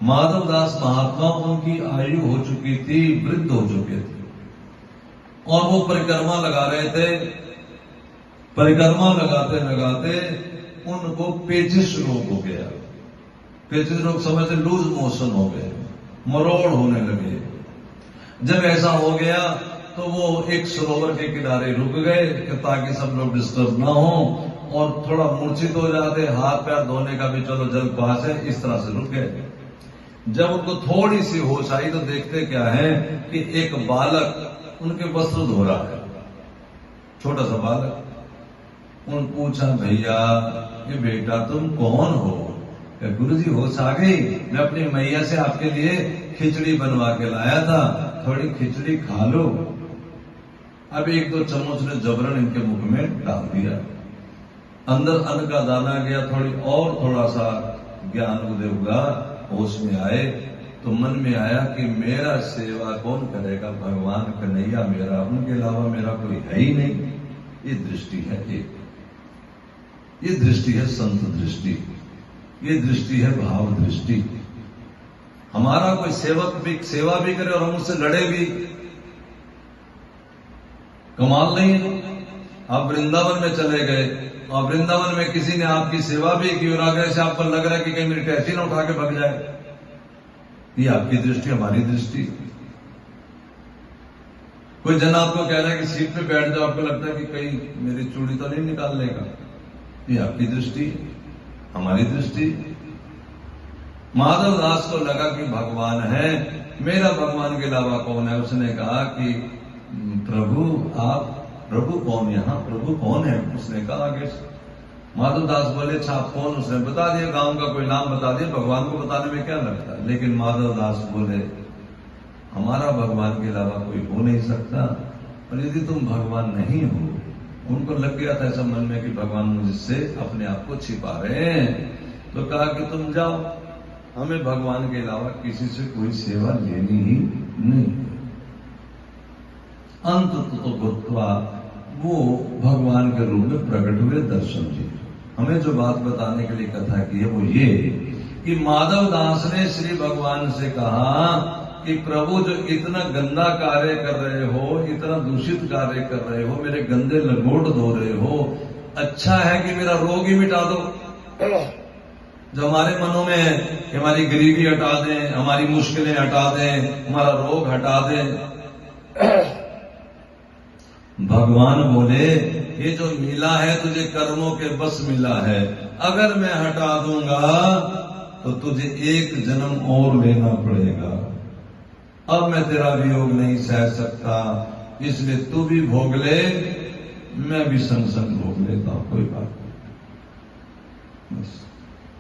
माधवदास महात्मा, उनकी आयु हो चुकी थी, वृद्ध हो चुके थे और वो परिक्रमा लगा रहे थे। परिक्रमा लगाते लगाते उनको पेचिश रोग हो गया। पेचिश रोग समझते लूज मोशन हो गए, मरोड़ होने लगे। जब ऐसा हो गया तो वो एक सरोवर के किनारे रुक गए कि ताकि सब लोग डिस्टर्ब ना हो और थोड़ा मूर्छित हो जाते, हाथ पैर धोने का भी चलो जल पास है, इस तरह से रुक गए। जब उनको थोड़ी सी होश आई तो देखते क्या है कि एक बालक उनके वस्त्र धो रहा है, छोटा सा बालक। उन पूछा, भैया ये बेटा तुम कौन हो? गुरुजी होश आ गई, मैं अपनी मैया से आपके लिए खिचड़ी बनवा के लाया था, थोड़ी खिचड़ी खा लो। अब एक दो चम्मच ने जबरन इनके मुख में डाल दिया, अंदर अन्न का दाना गया, थोड़ा सा ज्ञान उदय हुआ, होश में आए तो मन में आया कि मेरा सेवा कौन करेगा, भगवान कन्हैया मेरा, उनके अलावा मेरा कोई है ही नहीं। ये दृष्टि है एक, ये दृष्टि है संत दृष्टि, ये दृष्टि है भाव दृष्टि। हमारा कोई सेवक भी सेवा भी करे और हम उससे लड़े भी, कमाल नहीं है। आप वृंदावन में चले गए और वृंदावन में किसी ने आपकी सेवा भी की और आगे से आपको लग रहा है कि कहीं मेरी टैक्सी ना उठा के भाग जाए। ये आपकी दृष्टि, हमारी दृष्टि। कोई जन आपको कह रहा है कि सीट पे बैठ जाओ, आपको लगता है कि कहीं मेरी चूड़ी तो नहीं निकाल लेगा। ये आपकी दृष्टि, हमारी दृष्टि। माधवदास को लगा कि भगवान है, मेरा भगवान के अलावा कौन है। उसने कहा कि प्रभु आप, प्रभु कौन, यहाँ प्रभु कौन है? उसने कहा आगे। माधवदास बोले, अच्छा आप कौन? उसने बता दिया, गांव का कोई नाम बता दिया। भगवान को बताने में क्या लगता है। लेकिन माधवदास बोले, हमारा भगवान के अलावा कोई हो नहीं सकता, और यदि तुम भगवान नहीं हो। उनको लग गया था ऐसा मन में कि भगवान मुझसे अपने आप को छिपा रहे हैं। तो कहा कि तुम जाओ, हमें भगवान के अलावा किसी से कोई सेवा लेनी ही नहीं। अंत तो भूतवा वो भगवान के रूप में प्रकट हुए, दर्शन दिए। हमें जो बात बताने के लिए कथा की है वो ये कि माधवदास ने श्री भगवान से कहा कि प्रभु जो इतना गंदा कार्य कर रहे हो, इतना दूषित कार्य कर रहे हो, मेरे गंदे लंगोट धो रहे हो, अच्छा है कि मेरा रोग ही मिटा दो। जो हमारे मनों में है कि हमारी गरीबी हटा दें, हमारी मुश्किलें हटा दें, हमारा रोग हटा दें। भगवान बोले, ये जो मिला है तुझे कर्मों के बस मिला है, अगर मैं हटा दूंगा तो तुझे एक जन्म और लेना पड़ेगा। अब मैं तेरा वियोग नहीं सह सकता, इसलिए तू भी भोग ले, मैं भी संग संग भोग लेता हूं, कोई बात।